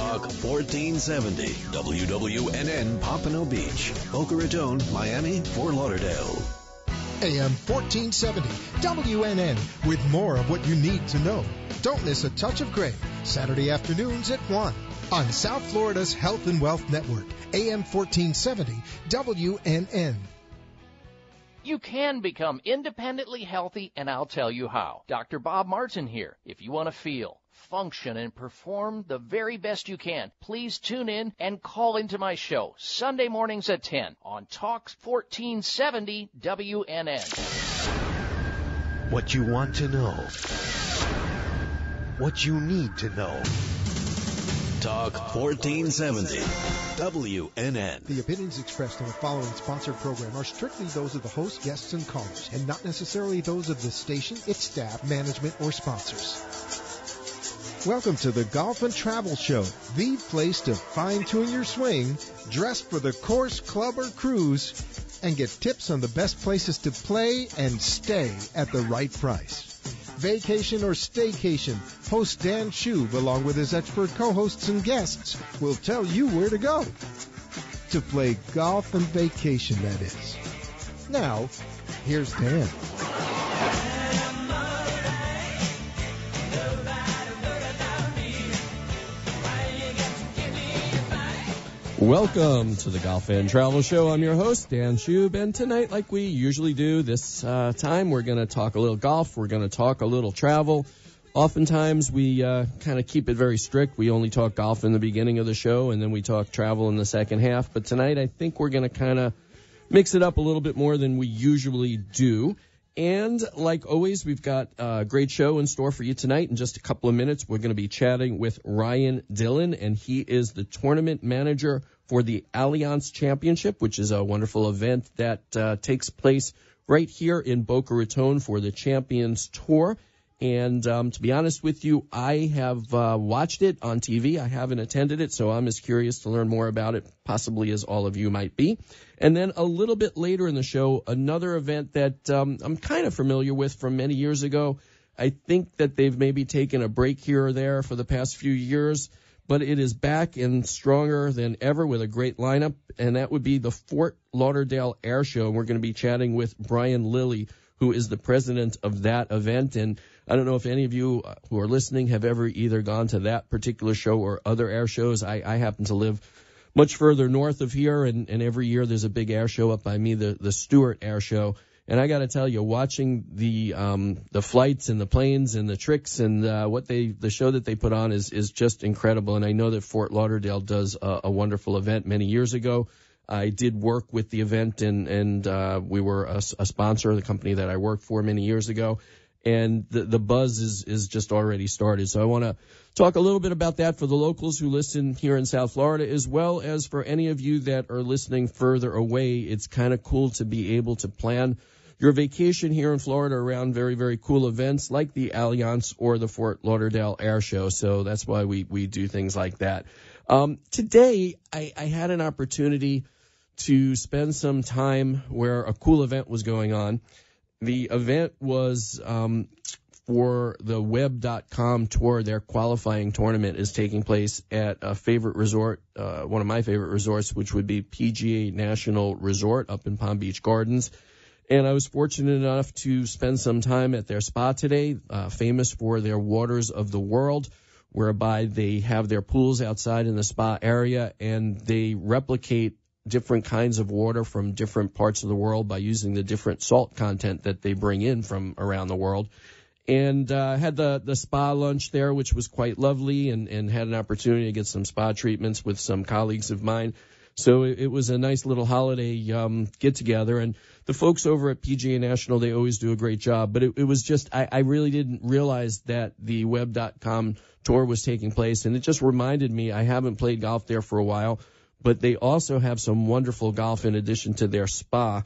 Talk 1470 WWNN Pompano Beach, Boca Raton, Miami, Fort Lauderdale. AM 1470 WNN with more of what you need to know. Don't miss A Touch of Gray, Saturday afternoons at 1 on South Florida's Health and Wealth Network, AM 1470 WNN. You can become independently healthy, and I'll tell you how. Dr. Bob Martin here. If you want to feel, function, and perform the very best you can, please tune in and call into my show Sunday mornings at 10 on Talk 1470 WNN. What you want to know. What you need to know. Talk 1470 WNN. The opinions expressed in the following sponsored program are strictly those of the host, guests, and callers, and not necessarily those of the station, its staff, management, or sponsors. Welcome to the Golf and Travel Show, the place to fine-tune your swing, dress for the course, club, or cruise, and get tips on the best places to play and stay at the right price. Vacation or staycation, host Dan Shub, along with his expert co-hosts and guests, will tell you where to go. To play golf and vacation, that is. Now, here's Dan. Welcome to the Golf and Travel Show. I'm your host, Dan Shub, and tonight, like we usually do this time, we're going to talk a little golf, we're going to talk a little travel. Oftentimes, we kind of keep it very strict. We only talk golf in the beginning of the show, and then we talk travel in the second half. But tonight, I think we're going to kind of mix it up a little bit more than we usually do. And like always, we've got a great show in store for you tonight. In just a couple of minutes, we're going to be chatting with Ryan Dillon, and he is the tournament manager for the Allianz Championship, which is a wonderful event that takes place right here in Boca Raton for the Champions Tour. And to be honest with you, I have watched it on TV. I haven't attended it, so I'm as curious to learn more about it, possibly as all of you might be. And then a little bit later in the show, another event that I'm kind of familiar with from many years ago. I think that they've maybe taken a break here or there for the past few years, but it is back and stronger than ever with a great lineup, and that would be the Fort Lauderdale Air Show. And we're going to be chatting with Brian Lilly, who is the president of that event. And I don't know if any of you who are listening have ever either gone to that particular show or other air shows. I happen to live much further north of here, and every year there's a big air show up by me, the Stewart Air Show. And I got to tell you, watching the flights and the planes and the tricks and the show that they put on is just incredible. And I know that Fort Lauderdale does a wonderful event. Many years ago, I did work with the event, and we were a sponsor of the company that I worked for many years ago. And the buzz is just already started. So I want to talk a little bit about that for the locals who listen here in South Florida, as well as for any of you that are listening further away. It's kind of cool to be able to plan your vacation here in Florida around very, very cool events like the Allianz or the Fort Lauderdale Air Show. So that's why we do things like that. Today, I had an opportunity to spend some time where a cool event was going on. The event was for the Web.com tour. Their qualifying tournament is taking place at a favorite resort, one of my favorite resorts, which would be PGA National Resort up in Palm Beach Gardens. And I was fortunate enough to spend some time at their spa today, famous for their Waters of the World, whereby they have their pools outside in the spa area, and they replicate different kinds of water from different parts of the world by using the different salt content that they bring in from around the world. And had the spa lunch there, which was quite lovely, and had an opportunity to get some spa treatments with some colleagues of mine. So it was a nice little holiday get-together. And the folks over at PGA National, they always do a great job. But it was just, I really didn't realize that the Web.com tour was taking place. And it just reminded me, I haven't played golf there for a while, but they also have some wonderful golf in addition to their spa.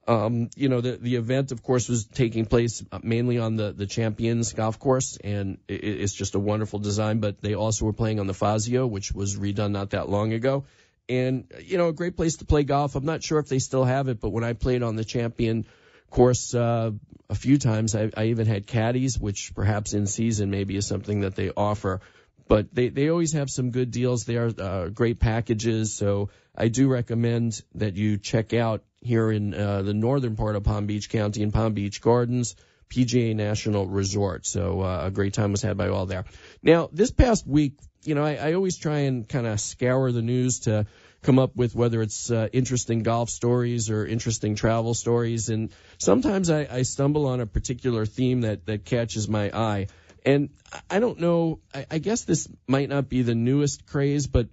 The event, of course, was taking place mainly on the Champions golf course, and it's just a wonderful design. But they also were playing on the Fazio, which was redone not that long ago. And, a great place to play golf. I'm not sure if they still have it, but when I played on the Champion course a few times, I even had caddies, which perhaps in season maybe is something that they offer. But they always have some good deals there, great packages. So I do recommend that you check out here in the northern part of Palm Beach County in Palm Beach Gardens, PGA National Resort. So a great time was had by all there. Now, this past week, I always try and kind of scour the news to come up with whether it's interesting golf stories or interesting travel stories. And sometimes I stumble on a particular theme that catches my eye. And I don't know, I guess this might not be the newest craze, but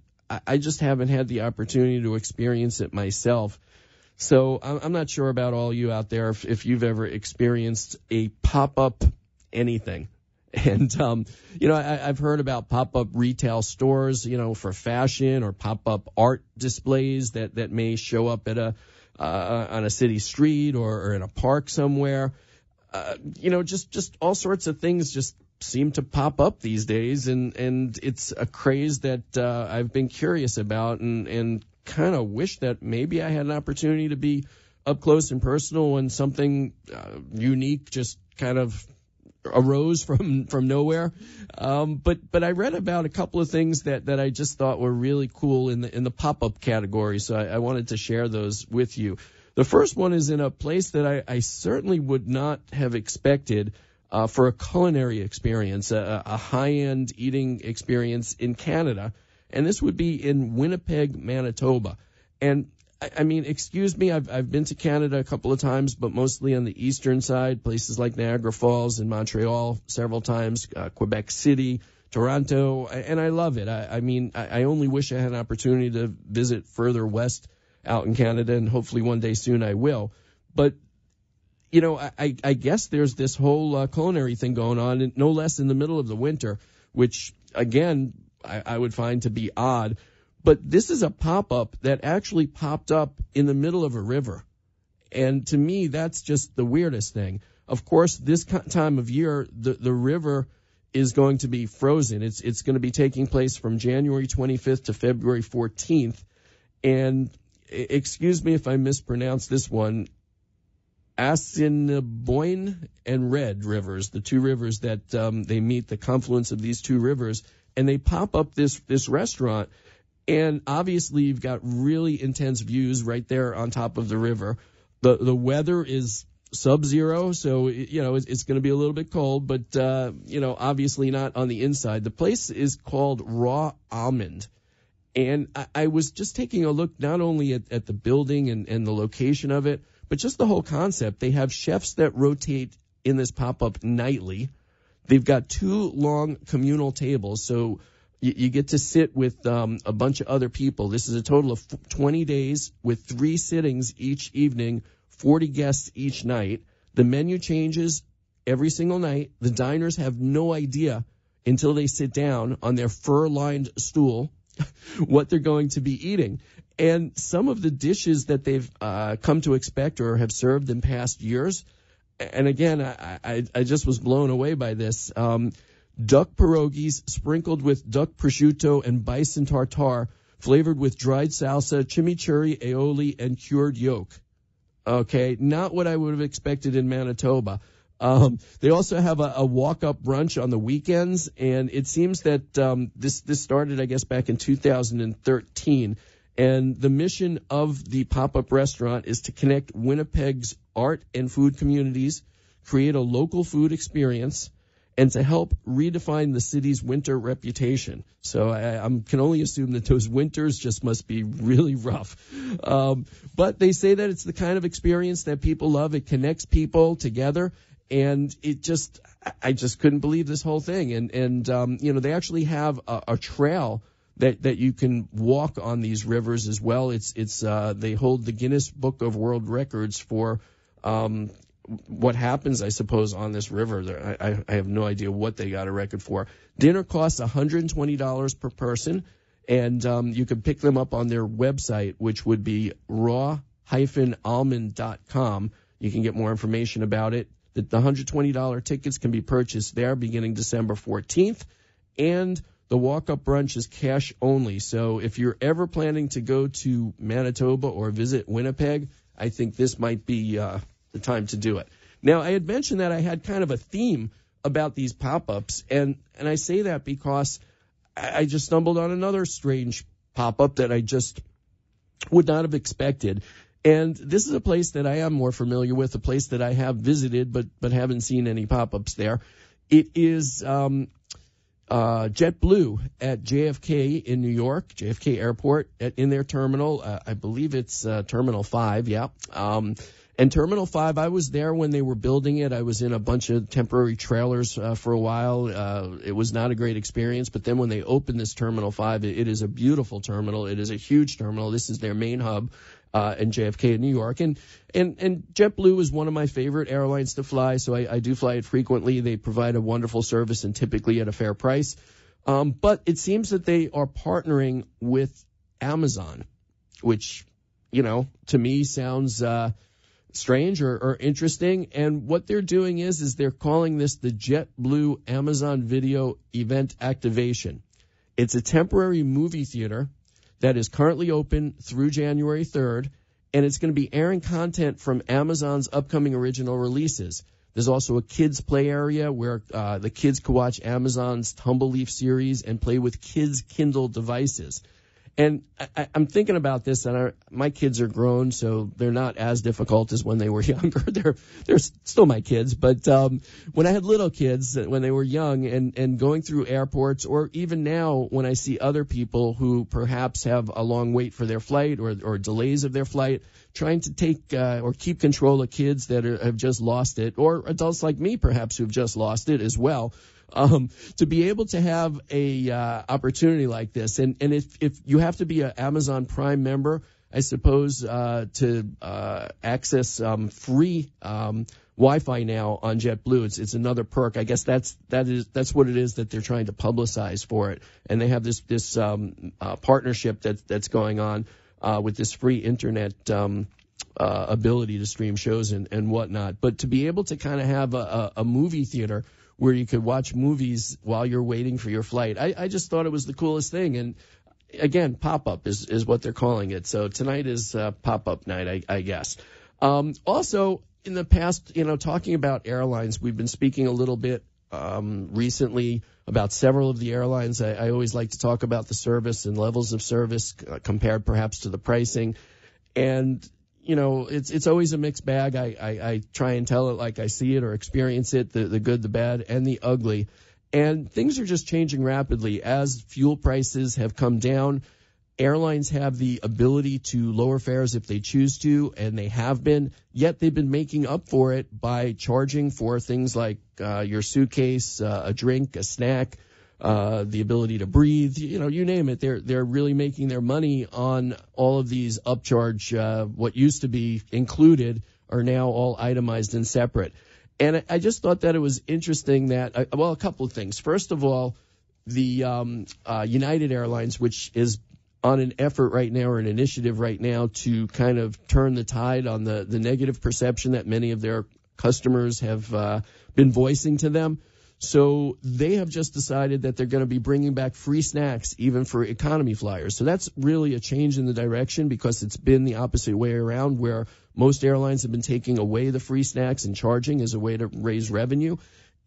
I just haven't had the opportunity to experience it myself. So I'm not sure about all you out there if you've ever experienced a pop-up anything. And, I've heard about pop-up retail stores, for fashion, or pop-up art displays that may show up at on a city street or in a park somewhere. Just all sorts of things just seem to pop up these days, and it's a craze that I've been curious about and kind of wish that maybe I had an opportunity to be up close and personal when something unique just kind of arose from nowhere. But I read about a couple of things that I just thought were really cool in the pop-up category, so I wanted to share those with you. The first one is in a place that I certainly would not have expected for a culinary experience, a high-end eating experience in Canada, and this would be in Winnipeg, Manitoba. And I mean, excuse me, I've been to Canada a couple of times, but mostly on the eastern side, places like Niagara Falls and Montreal several times, Quebec City, Toronto, and I love it. I only wish I had an opportunity to visit further west out in Canada, and hopefully one day soon I will. But, I guess there's this whole culinary thing going on, and no less in the middle of the winter, which, again, I would find to be odd. But this is a pop-up that actually popped up in the middle of a river. And to me, that's just the weirdest thing. Of course, this time of year, the river is going to be frozen. It's going to be taking place from January 25th to February 14th. And excuse me if I mispronounce this one, Assiniboine and Red Rivers, the two rivers that they meet, the confluence of these two rivers, and they pop up this restaurant. And obviously, you've got really intense views right there on top of the river. The weather is sub-zero, so it's going to be a little bit cold, but obviously not on the inside. The place is called Raw Almond, and I was just taking a look not only at the building and the location of it, but just the whole concept. They have chefs that rotate in this pop-up nightly. They've got 2 long communal tables, so you get to sit with a bunch of other people. This is a total of 20 days with 3 sittings each evening, 40 guests each night. The menu changes every single night. The diners have no idea until they sit down on their fur-lined stool what they're going to be eating. And some of the dishes that they've come to expect or have served in past years, and again, I just was blown away by this. Duck pierogies sprinkled with duck prosciutto and bison tartare, flavored with dried salsa, chimichurri, aioli, and cured yolk. Okay, not what I would have expected in Manitoba. They also have a walk-up brunch on the weekends, and it seems that this started, I guess, back in 2013. And the mission of the pop-up restaurant is to connect Winnipeg's art and food communities, create a local food experience, and to help redefine the city's winter reputation. So I can only assume that those winters just must be really rough. But they say that it's the kind of experience that people love. It connects people together, and I just couldn't believe this whole thing. And they actually have a trail that you can walk on these rivers as well. They hold the Guinness Book of World Records for what happens, I suppose, on this river. I have no idea what they got a record for. Dinner costs $120 per person, and you can pick them up on their website, which would be raw-almond.com. You can get more information about it. The $120 tickets can be purchased there beginning December 14th, and the walk-up brunch is cash only. So if you're ever planning to go to Manitoba or visit Winnipeg, I think this might be the time to do it. Now, I had mentioned that I had kind of a theme about these pop-ups, and I say that because I just stumbled on another strange pop-up that I just would not have expected. And this is a place that I am more familiar with, a place that I have visited but haven't seen any pop-ups there. It is JetBlue at JFK in New York, JFK Airport, in their terminal. I believe it's Terminal 5, yeah. And Terminal 5, I was there when they were building it. I was in a bunch of temporary trailers for a while. It was not a great experience. But then when they opened this Terminal 5, it is a beautiful terminal. It is a huge terminal. This is their main hub in JFK in New York. And JetBlue is one of my favorite airlines to fly, so I do fly it frequently. They provide a wonderful service and typically at a fair price. But it seems that they are partnering with Amazon, which, to me sounds strange or interesting. And what they're doing is they're calling this the JetBlue Amazon Video Event Activation. It's a temporary movie theater that is currently open through January 3rd, and it's going to be airing content from Amazon's upcoming original releases. There's also a kids' play area where the kids can watch Amazon's Tumbleleaf series and play with kids' Kindle devices. And I'm thinking about this, and my kids are grown, so they're not as difficult as when they were younger. They're still my kids, but when I had little kids, when they were young, and going through airports, or even now when I see other people who perhaps have a long wait for their flight or delays of their flight, trying to take or keep control of kids that have just lost it, or adults like me perhaps who've just lost it as well. To be able to have a opportunity like this, and if you have to be an Amazon Prime member, I suppose to access free Wi-Fi now on JetBlue, it's another perk. I guess that's what it is that they're trying to publicize for it, and they have this partnership that's going on with this free internet ability to stream shows and whatnot. But to be able to kind of have a movie theater where you could watch movies while you're waiting for your flight, I just thought it was the coolest thing. And again, pop-up is what they're calling it. So tonight is pop-up night, I guess. Also, in the past, talking about airlines, we've been speaking a little bit recently about several of the airlines. I always like to talk about the service and levels of service compared perhaps to the pricing. And it's always a mixed bag. I try and tell it like I see it or experience it, the good, the bad, and the ugly. And things are just changing rapidly. As fuel prices have come down, airlines have the ability to lower fares if they choose to, and they have been, yet they've been making up for it by charging for things like your suitcase, a drink, a snack, the ability to breathe, you name it. They're really making their money on all of these upcharge. What used to be included are now all itemized and separate. And I just thought that it was interesting that, a couple of things. First of all, the United Airlines, which is on an effort right now or an initiative right now to kind of turn the tide on the negative perception that many of their customers have been voicing to them. So they have just decided that they're going to be bringing back free snacks even for economy flyers. So that's really a change in the direction, because it's been the opposite way around, where most airlines have been taking away the free snacks and charging as a way to raise revenue.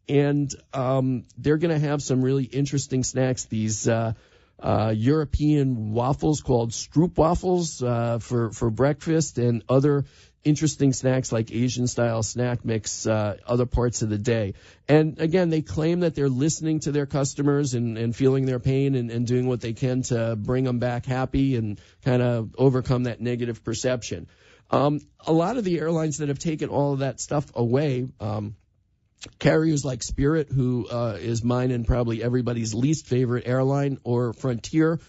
And they're going to have some really interesting snacks, these European waffles called Stroop waffles for breakfast, and other interesting snacks like Asian-style snack mix other parts of the day. And, again, they claim that they're listening to their customers and feeling their pain and doing what they can to bring them back happy and kind of overcome that negative perception. A lot of the airlines that have taken all of that stuff away, carriers like Spirit, who is mine and probably everybody's least favorite airline, or Frontier,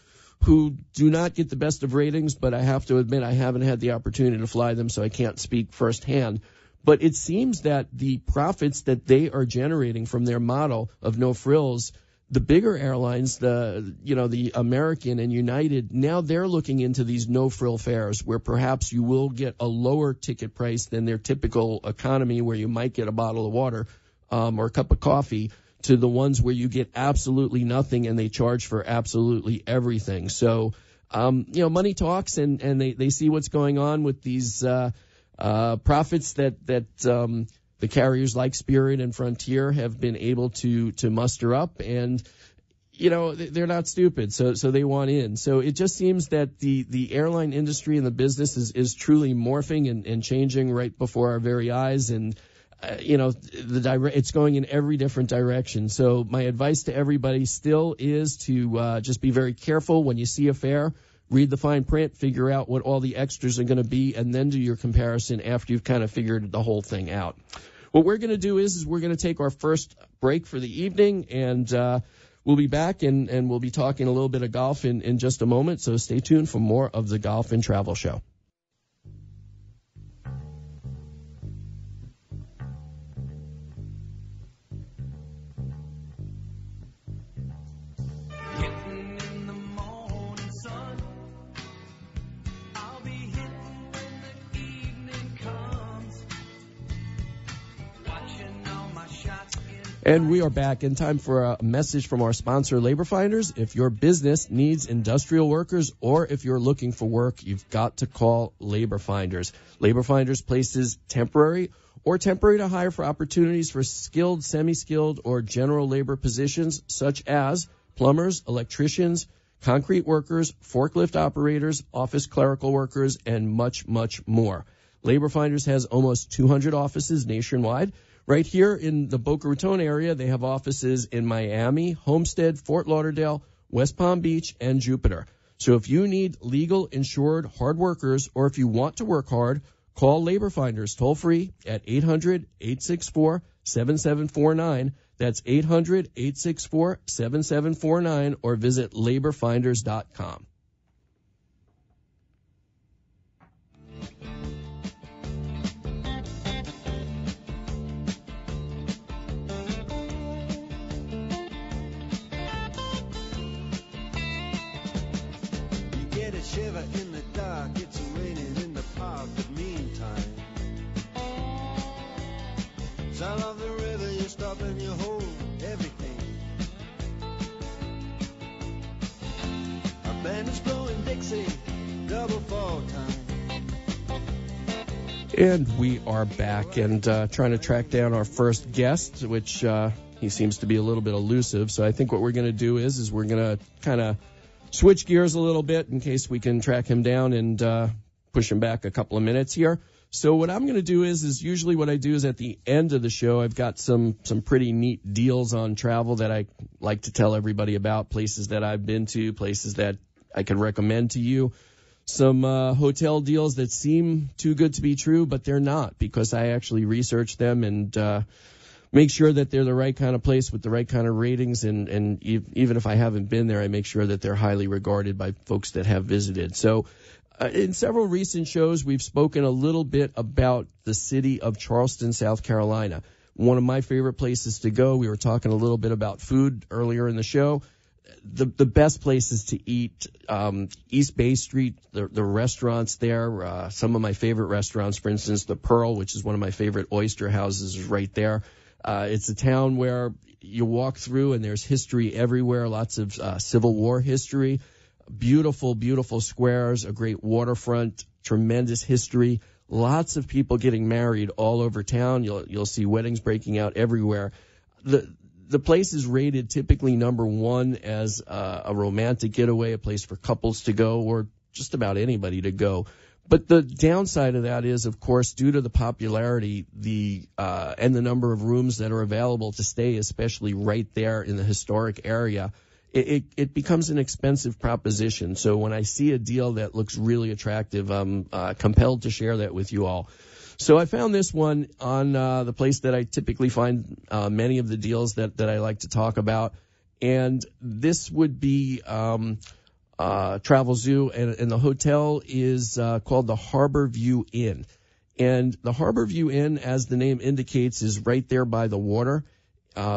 who do not get the best of ratings, but I have to admit I haven't had the opportunity to fly them, so I can't speak firsthand. But it seems that the profits that they are generating from their model of no frills, the bigger airlines, the American and United, now they're looking into these no frill fares where perhaps you will get a lower ticket price than their typical economy, where you might get a bottle of water or a cup of coffee, to the ones where you get absolutely nothing and they charge for absolutely everything. So, money talks, and they see what's going on with these profits that the carriers like Spirit and Frontier have been able to muster up. And, they're not stupid, so they want in. So it just seems that the airline industry and the business is truly morphing and changing right before our very eyes, and it's going in every different direction. So my advice to everybody still is to just be very careful when you see a fare. Read the fine print, figure out what all the extras are going to be, and then do your comparison after you've kind of figured the whole thing out. What we're going to do is we're going to take our first break for the evening, and we'll be back, and we'll be talking a little bit of golf in just a moment, so stay tuned for more of the Golf and Travel Show. And we are back in time for a message from our sponsor, Labor Finders. If your business needs industrial workers or if you're looking for work, you've got to call Labor Finders. Labor Finders places temporary or temporary to hire for opportunities for skilled, semi-skilled, or general labor positions such as plumbers, electricians, concrete workers, forklift operators, office clerical workers, and much, much more. Labor Finders has almost 200 offices nationwide. Right here in the Boca Raton area, they have offices in Miami, Homestead, Fort Lauderdale, West Palm Beach, and Jupiter. So if you need legal, insured, hard workers, or if you want to work hard, call Labor Finders toll free at 800-864-7749. That's 800-864-7749, or visit laborfinders.com. Shiver in the dark, it's raining in the park, but meantime, sound of the river, you stop and you hold everything. A band is blowing Dixie, double fall time. And we are back and trying to track down our first guest, which he seems to be a little bit elusive. So I think what we're going to do is we're going to kind of switch gears a little bit in case we can track him down and push him back a couple of minutes here. So what I'm going to do is usually what I do is at the end of the show, I've got some pretty neat deals on travel that I like to tell everybody about, places that I've been to, places that I can recommend to you. Some hotel deals that seem too good to be true, but they're not, because I actually researched them and make sure that they're the right kind of place with the right kind of ratings, and even if I haven't been there, I make sure that they're highly regarded by folks that have visited. So in several recent shows, we've spoken a little bit about the city of Charleston, South Carolina. One of my favorite places to go. We were talking a little bit about food earlier in the show. The best places to eat, East Bay Street, the restaurants there, some of my favorite restaurants, for instance, the Pearl, which is one of my favorite oyster houses, is right there. It's a town where you walk through and there's history everywhere, lots of Civil War history, beautiful, beautiful squares, a great waterfront, tremendous history, lots of people getting married all over town. You'll see weddings breaking out everywhere. The place is rated typically number one as a romantic getaway, a place for couples to go, or just about anybody to go. But the downside of that is, of course, due to the popularity, and the number of rooms that are available to stay, especially right there in the historic area, it becomes an expensive proposition. So when I see a deal that looks really attractive, I'm compelled to share that with you all. So I found this one on the place that I typically find many of the deals that I like to talk about, and this would be Travel Zoo, and the hotel is called the Harbor View Inn. And the Harbor View Inn, as the name indicates, is right there by the water.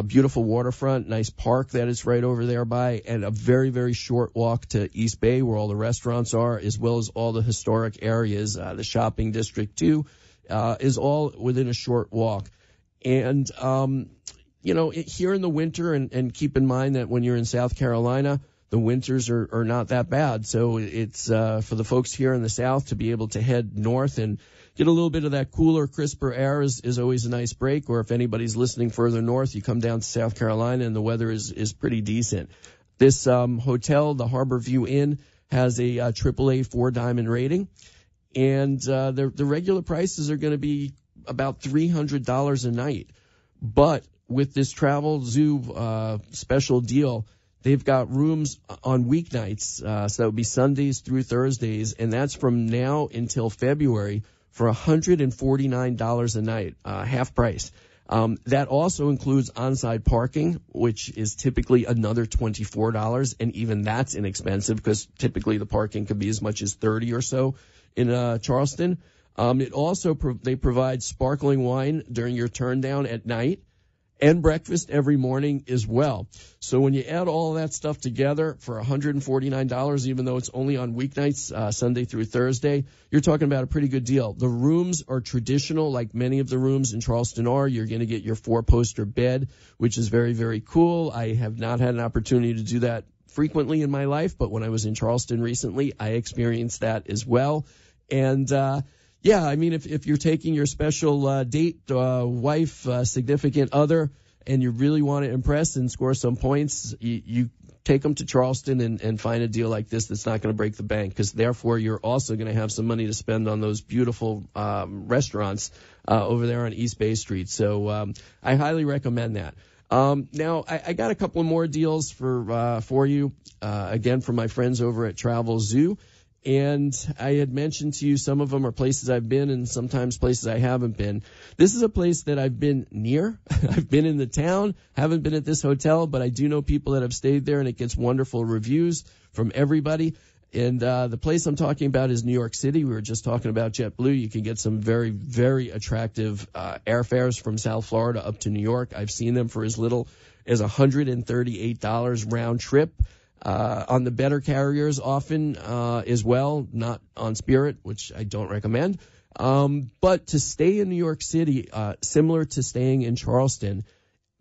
Beautiful waterfront, nice park that is right over there by, and a very, very short walk to East Bay where all the restaurants are, as well as all the historic areas. The shopping district, too, is all within a short walk. And, here in the winter, and keep in mind that when you're in South Carolina, the winters are not that bad. So it's for the folks here in the South to be able to head north and get a little bit of that cooler, crisper air is always a nice break. Or if anybody's listening further north, you come down to South Carolina and the weather is pretty decent. This hotel, the Harbor View Inn, has a AAA 4-diamond rating, and the regular prices are going to be about $300 a night. But with this Travel Zoo special deal, they've got rooms on weeknights, so that would be Sundays through Thursdays, and that's from now until February for $149 a night, half price. That also includes on-site parking, which is typically another $24, and even that's inexpensive because typically the parking could be as much as $30 or so in Charleston. It also they provide sparkling wine during your turn down at night, and breakfast every morning as well. So when you add all of that stuff together for $149, even though it's only on weeknights, Sunday through Thursday, you're talking about a pretty good deal. The rooms are traditional, like many of the rooms in Charleston are. You're going to get your 4-poster bed, which is very, very cool. I have not had an opportunity to do that frequently in my life, but when I was in Charleston recently, I experienced that as well. And, yeah, I mean, if you're taking your special date, wife, significant other, and you really want to impress and score some points, you take them to Charleston and find a deal like this that's not going to break the bank, because therefore you're also going to have some money to spend on those beautiful restaurants over there on East Bay Street. So I highly recommend that. Now, I got a couple of more deals for you, again, from my friends over at Travel Zoo. And I had mentioned to you some of them are places I've been and sometimes places I haven't been. This is a place that I've been near. I've been in the town, haven't been at this hotel, but I do know people that have stayed there, and it gets wonderful reviews from everybody. And the place I'm talking about is New York City. We were just talking about JetBlue. You can get some very, very attractive airfares from South Florida up to New York. I've seen them for as little as $138 round trip. On the better carriers often as well, not on Spirit, which I don't recommend. But to stay in New York City, similar to staying in Charleston,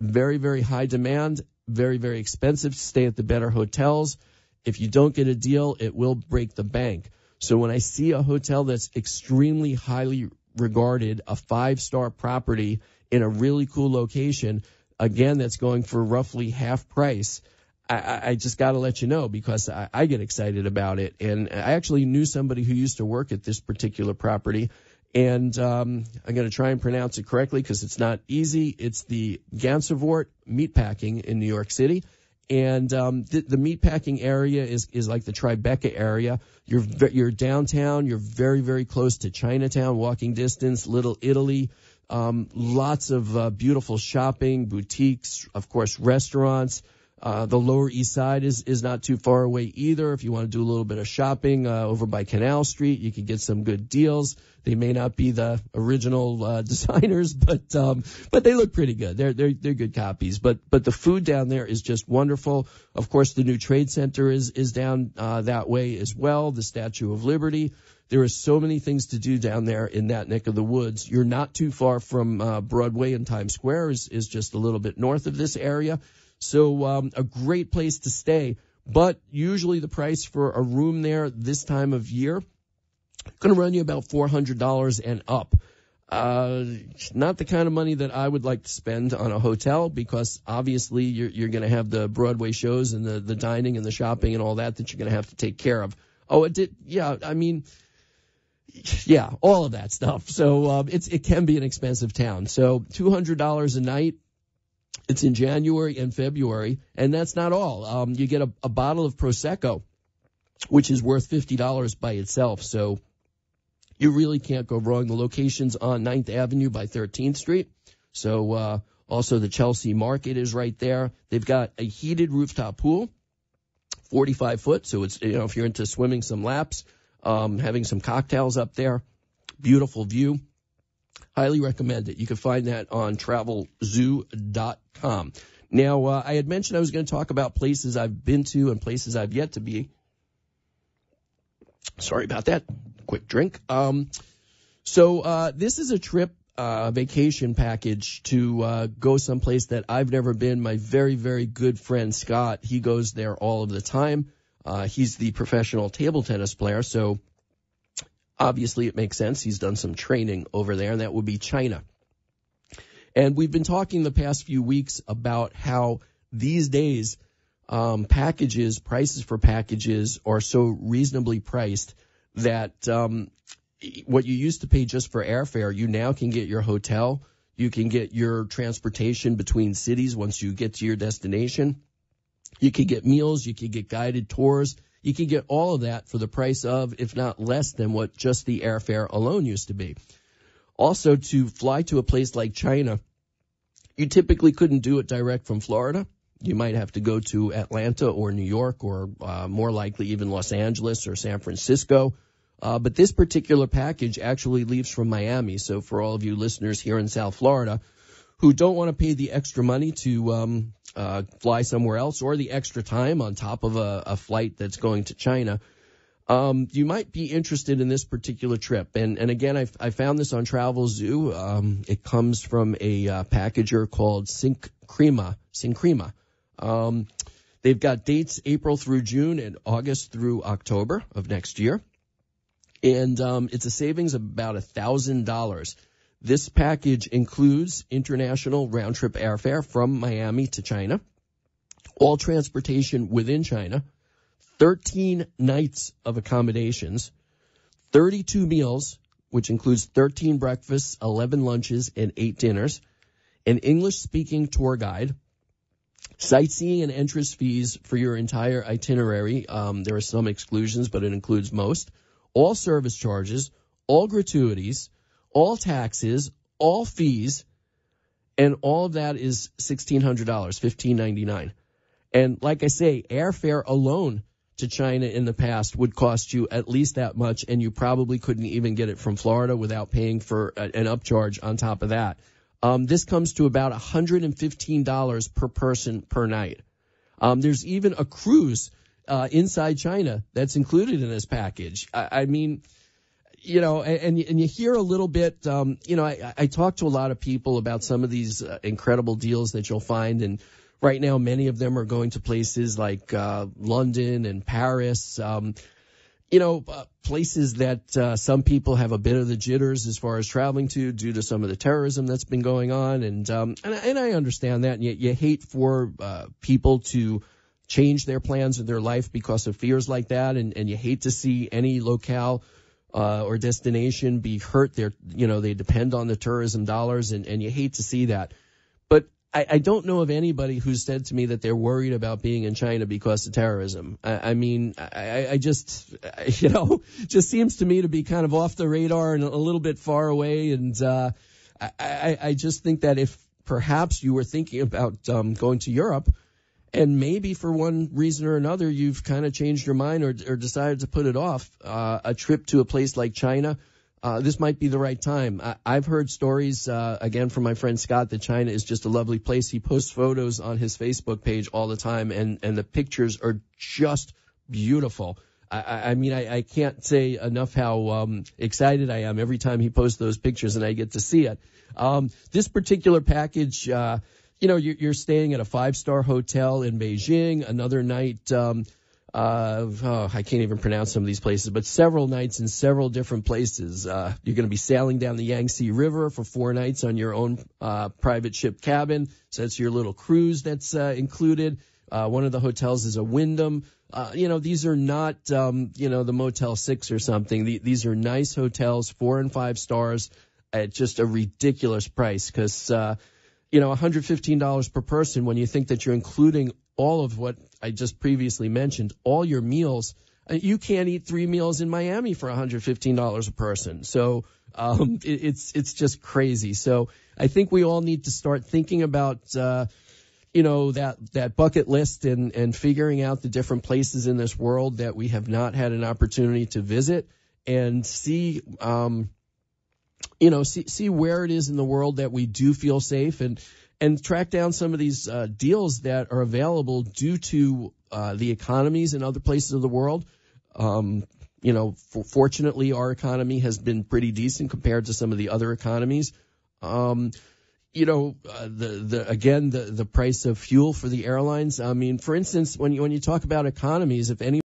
very, very high demand, very, very expensive to stay at the better hotels. If you don't get a deal, it will break the bank. So when I see a hotel that's extremely highly regarded, a 5-star property in a really cool location, again, that's going for roughly half price, I just got to let you know, because I get excited about it. And I actually knew somebody who used to work at this particular property. And I'm going to try and pronounce it correctly because it's not easy. It's the Gansevoort Meatpacking in New York City. And the meatpacking area is like the Tribeca area. You're downtown. You're very, very close to Chinatown, walking distance, Little Italy. Lots of beautiful shopping, boutiques, of course, restaurants. The Lower East Side is not too far away either. If you want to do a little bit of shopping over by Canal Street, you can get some good deals. They may not be the original designers, but they look pretty good. They're good copies. But the food down there is just wonderful. Of course, the new Trade Center is down that way as well. The Statue of Liberty. There are so many things to do down there in that neck of the woods. You're not too far from Broadway, and Times Square is just a little bit north of this area. So a great place to stay, but usually the price for a room there this time of year going to run you about $400 and up. Not the kind of money that I would like to spend on a hotel, because obviously you're going to have the Broadway shows and the dining and the shopping and all that you're going to have to take care of. Oh, it did. Yeah, I mean, yeah, all of that stuff. So it can be an expensive town. So $200 a night. It's in January and February, and that's not all. You get a bottle of Prosecco, which is worth $50 by itself, so you really can't go wrong. The location's on 9th Avenue by 13th Street, so also the Chelsea Market is right there. They've got a heated rooftop pool, 45 foot, so it's, if you're into swimming some laps, having some cocktails up there, beautiful view. Highly recommend it. You can find that on travelzoo.com. Now, I had mentioned I was going to talk about places I've been to and places I've yet to be. Sorry about that. Quick drink. So this is a trip, vacation package to go someplace that I've never been. My very, very good friend Scott, he goes there all of the time. He's the professional table tennis player, so obviously, it makes sense. He's done some training over there, and that would be China. And we've been talking the past few weeks about how these days prices for packages are so reasonably priced that what you used to pay just for airfare, you now can get your hotel, you can get your transportation between cities once you get to your destination. You can get meals, you can get guided tours, you can get all of that for the price of, if not less than what just the airfare alone used to be. Also, to fly to a place like China, you typically couldn't do it direct from Florida. You might have to go to Atlanta or New York or more likely even Los Angeles or San Francisco. But this particular package actually leaves from Miami. So for all of you listeners here in South Florida who don't want to pay the extra money to fly somewhere else or the extra time on top of a flight that's going to China, you might be interested in this particular trip. And again, I found this on TravelZoo. It comes from a packager called Synchrema. They've got dates April through June and August through October of next year. And it's a savings of about $1,000. This package includes international round-trip airfare from Miami to China, all transportation within China, 13 nights of accommodations, 32 meals, which includes 13 breakfasts, 11 lunches, and 8 dinners, an English-speaking tour guide, sightseeing and entrance fees for your entire itinerary. There are some exclusions, but it includes most. All service charges, all gratuities, all taxes, all fees, and all of that is $1,600, $1,599. And like I say, airfare alone to China in the past would cost you at least that much, and you probably couldn't even get it from Florida without paying for an upcharge on top of that. This comes to about $115 per person per night. There's even a cruise inside China that's included in this package. I mean, you know, and you hear a little bit, you know, I talk to a lot of people about some of these incredible deals that you'll find, and right now many of them are going to places like London and Paris, you know, places that some people have a bit of the jitters as far as traveling to due to some of the terrorism that's been going on, and I understand that, and you hate for people to change their plans of their life because of fears like that, and you hate to see any locale or destination be hurt. They depend on the tourism dollars, and you hate to see that. But I don't know of anybody who's said to me that they're worried about being in China because of terrorism. I just, you know, just seems to me to be kind of off the radar and a little bit far away. And I just think that if perhaps you were thinking about going to Europe, and maybe for one reason or another you've kind of changed your mind or decided to put it off, a trip to a place like China, this might be the right time. I've heard stories, again, from my friend Scott, that China is just a lovely place. He posts photos on his Facebook page all the time, and the pictures are just beautiful. I mean, I can't say enough how excited I am every time he posts those pictures and I get to see it. This particular package, you know, you're staying at a 5-star hotel in Beijing, another night, I can't even pronounce some of these places, but several nights in several different places. You're going to be sailing down the Yangtze River for 4 nights on your own private ship cabin. So that's your little cruise that's included. One of the hotels is a Wyndham. You know, these are not, you know, the Motel 6 or something. These are nice hotels, 4 and 5 stars at just a ridiculous price because, you know, $115 per person when you think that you're including all of what I just previously mentioned, all your meals. You can't eat 3 meals in Miami for $115 a person. So it's just crazy. So I think we all need to start thinking about, you know, that bucket list and figuring out the different places in this world that we have not had an opportunity to visit and see, you know, see where it is in the world that we do feel safe and track down some of these deals that are available due to the economies in other places of the world. You know, fortunately, our economy has been pretty decent compared to some of the other economies. You know, the price of fuel for the airlines. I mean, for instance, when you talk about economies, if any